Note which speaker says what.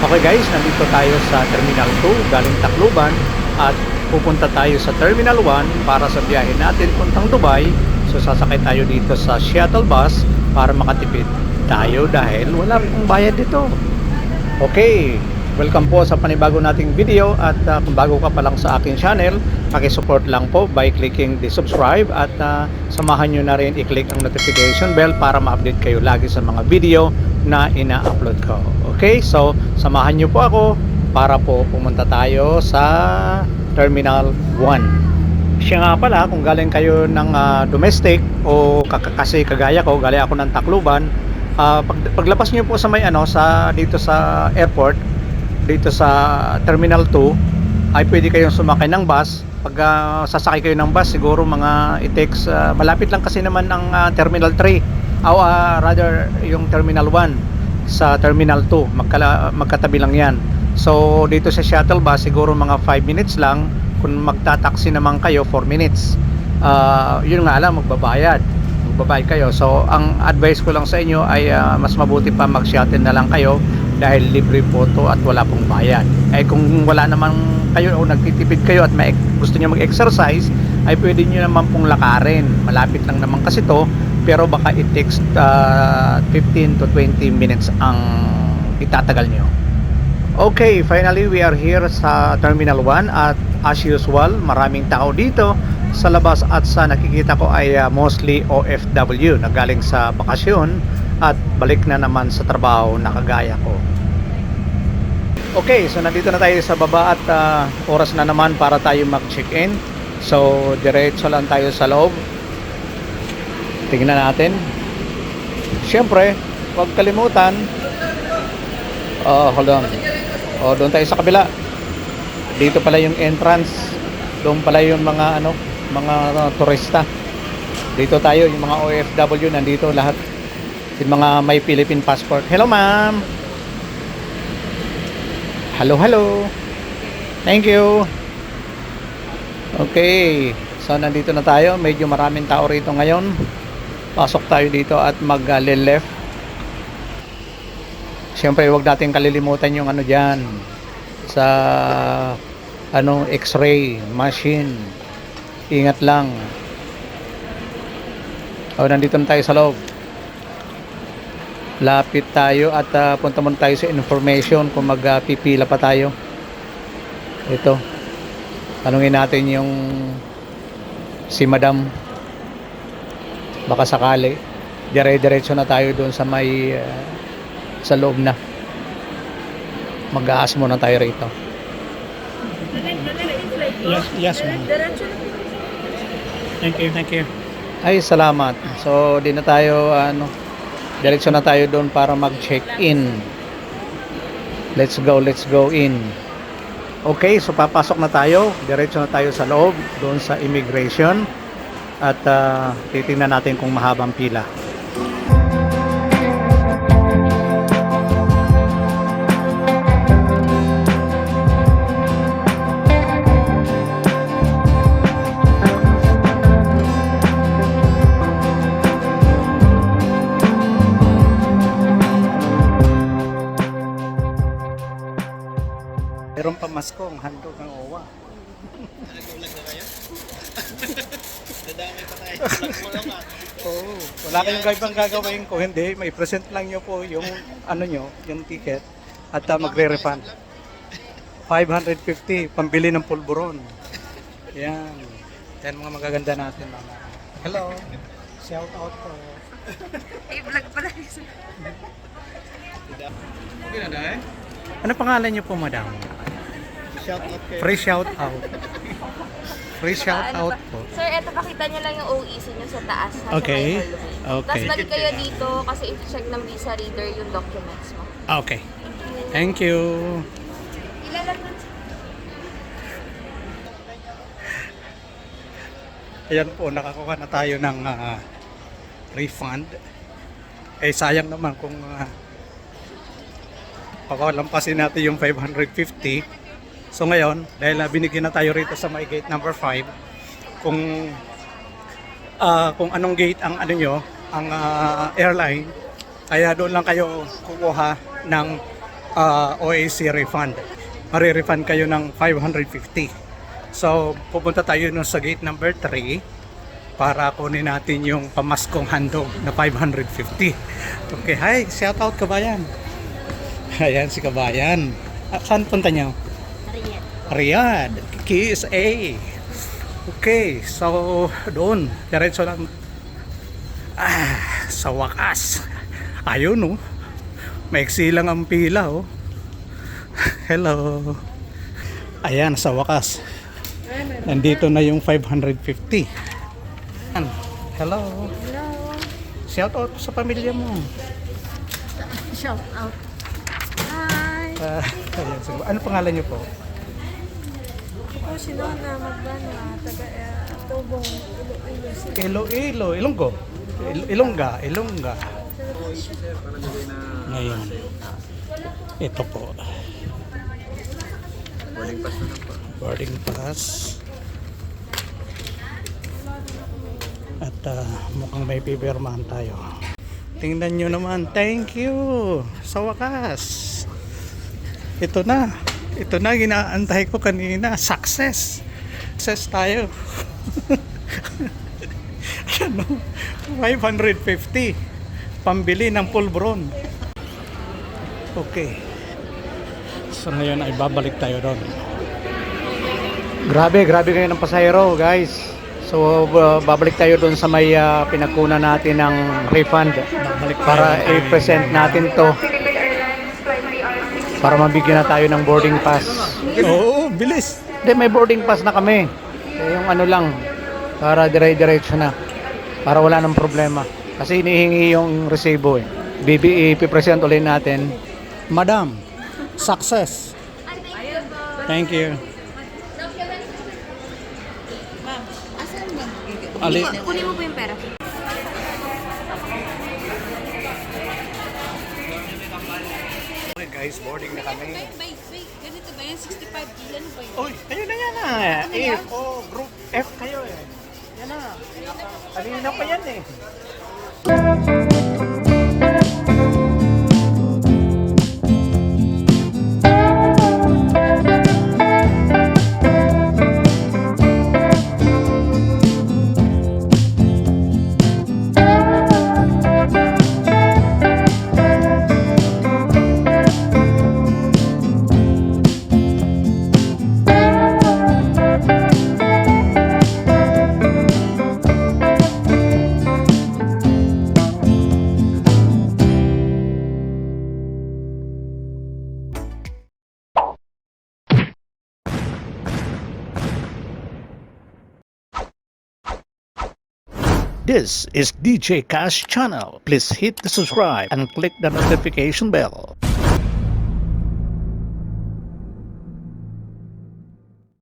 Speaker 1: Okay guys, nandito tayo sa Terminal 2 galing Tacloban at pupunta tayo sa Terminal 1 para sa biyahe natin puntang Dubai. So sasakay tayo dito sa shuttle bus para makatipid tayo dahil wala pong bayad dito. Okay, welcome po sa panibago nating video at kung bago ka pa lang sa aking channel, paki-support lang po by clicking the subscribe at samahan nyo na rin i-click ang notification bell para ma-update kayo lagi sa mga video na ina-upload ko. Okay, so samahan nyo po ako para po pumunta tayo sa Terminal 1. Siya nga pala, kung galing kayo ng domestic o kasi kagaya ko, galing ako ng Tacloban, paglabas nyo po sa may sa dito sa airport, dito sa Terminal 2, ay pwede kayong sumakay ng bus. Pag sasakay kayo ng bus, siguro mga it takes malapit lang kasi naman ang Terminal 3 o rather yung Terminal 1 sa Terminal 2, magkatabi lang yan. So dito sa shuttle bus siguro mga 5 minutes lang. Kung magta-taxi naman kayo 4 minutes. Yun nga lang, magbabayad kayo. So ang advice ko lang sa inyo ay mas mabuti pa mag-shuttle na lang kayo dahil libre po to at wala pong bayad. Ay kung wala naman kayo o nagtitipid kayo at gusto niyo mag-exercise, ay pwede niyo naman pong lakarin. Malapit lang naman kasi to, pero baka it takes 15 to 20 minutes ang itatagal niyo. Okay, finally we are here sa Terminal 1 at as usual, maraming tao dito sa labas at sa nakikita ko ay mostly OFW na galing sa bakasyon at balik na naman sa trabaho na kagaya ko. Okay, so nandito na tayo sa baba at oras na naman para tayo mag-check-in. So diretso lang tayo sa loob. Tingnan natin. Siyempre, huwag kalimutan. Hold on. Doon tayo sa kabila. Dito pala yung entrance. Doon pala yung mga mga turista. Dito tayo, yung mga OFW nandito lahat. Yung mga may Philippine passport. Hello ma'am. Hello. Thank you. Okay. So nandito na tayo. Medyo maraming tao rito ngayon. Pasok tayo dito at mag-left. Siyempre huwag natin kalilimutan yung dyan sa x-ray machine. Ingat lang. Nandito na tayo sa loob. Lapit tayo at punta muna tayo sa information kung magpipila pa tayo. Ito. Tanungin natin yung si madam. Baka sakali. Dire-diretso na tayo doon sa may sa loob na. Mag-aas muna tayo rito. Yes ma'am. Thank you. Ay, salamat. So, di na tayo diretso na tayo doon para mag-check-in. Let's go in. Okay, so papasok na tayo. Diretso na tayo sa loob, doon sa immigration. At titingnan natin kung mahabang pila. Meron pa masko ang handog ng OWA.
Speaker 2: Nag-vlog na kayo? Dadamay pa tayo.
Speaker 1: Wala kayong ibang gagawin ko. Hindi, may present lang nyo po yung yung ticket at magre-refund. 550 pambili ng pulburon. Yan mga magaganda natin, mama. Hello. Shout out po.
Speaker 3: I-vlog pala.
Speaker 2: Okay na dahil?
Speaker 1: Ano pangalan niyo po, madam?
Speaker 2: Shout out kayo.
Speaker 1: Free shout out. Free shout out po.
Speaker 3: Sir, eto pakita nyo lang yung OEC nyo sa taas.
Speaker 1: Okay.
Speaker 3: Tapos
Speaker 1: Okay.
Speaker 3: balik kayo dito kasi i-check ng visa reader yung documents mo.
Speaker 1: Okay. Thank you.
Speaker 3: Ilan lang dun?
Speaker 1: Ayan po, nakakuha na tayo ng refund. Sayang naman kung pakalampasin natin yung 550. So ngayon, dahil binigyan na tayo rito sa may gate number 5, kung anong gate ang ang airline, Kaya doon lang kayo kukuha ng OAC refund. Mare-refund kayo ng 550. So, pupunta tayo nun sa gate number 3 para kunin natin yung pamaskong handog na 550. Okay, hi, shout out Kabayan. Ayan si Kabayan. Saan punta niyo? Riyadh. KSA. Okay, so doon, diretso lang. Sa wakas. Ayun, oh. Maiksi lang ang pila, oh. Hello. Ayan, sa wakas. Nandito na yung 550. Hello.
Speaker 4: Hello.
Speaker 1: Shout out sa pamilya mo.
Speaker 4: Shout out. Hi.
Speaker 1: Ayan, siguro. Ano pangalan niyo po?
Speaker 4: Ako si Nona Magbana, taga Tubong, Iloilo City.
Speaker 1: Iloilo, Ilonggo. Ilongga. Ngayon. Ito po. Boarding pass. At mukhang may pipirmahan tayo. Tingnan nyo naman. Thank you. Sa wakas. Ito na. Ito na ginaantay ko kanina. Success. Success tayo. Ano? 550. Pambili ng pulbron. Okay. So ngayon ay babalik tayo doon. Grabe kayo ng pasahero, guys. So babalik tayo doon sa may pinagkunan natin ng refund para i-present natin to para mabigyan na tayo ng boarding pass. Oo, bilis. Hindi, may boarding pass na kami. Yung ano lang, para dire-diretso na. Para wala nang problema. Kasi inihingi yung resibo eh. Ipipresent ulit natin. Madam, success. Thank you.
Speaker 3: Ma'am, asan mo?
Speaker 1: Ali.
Speaker 3: Kunin mo po yung pera.
Speaker 1: Okay guys, boarding na kami.
Speaker 3: Wait, ganito ba yan? 65 ano ba yun?
Speaker 1: Uy, kayo na yan ah. F, group F kayo eh. Yan na. Kanina pa yan eh. This is DJ Cash channel. Please hit the subscribe and click the notification bell.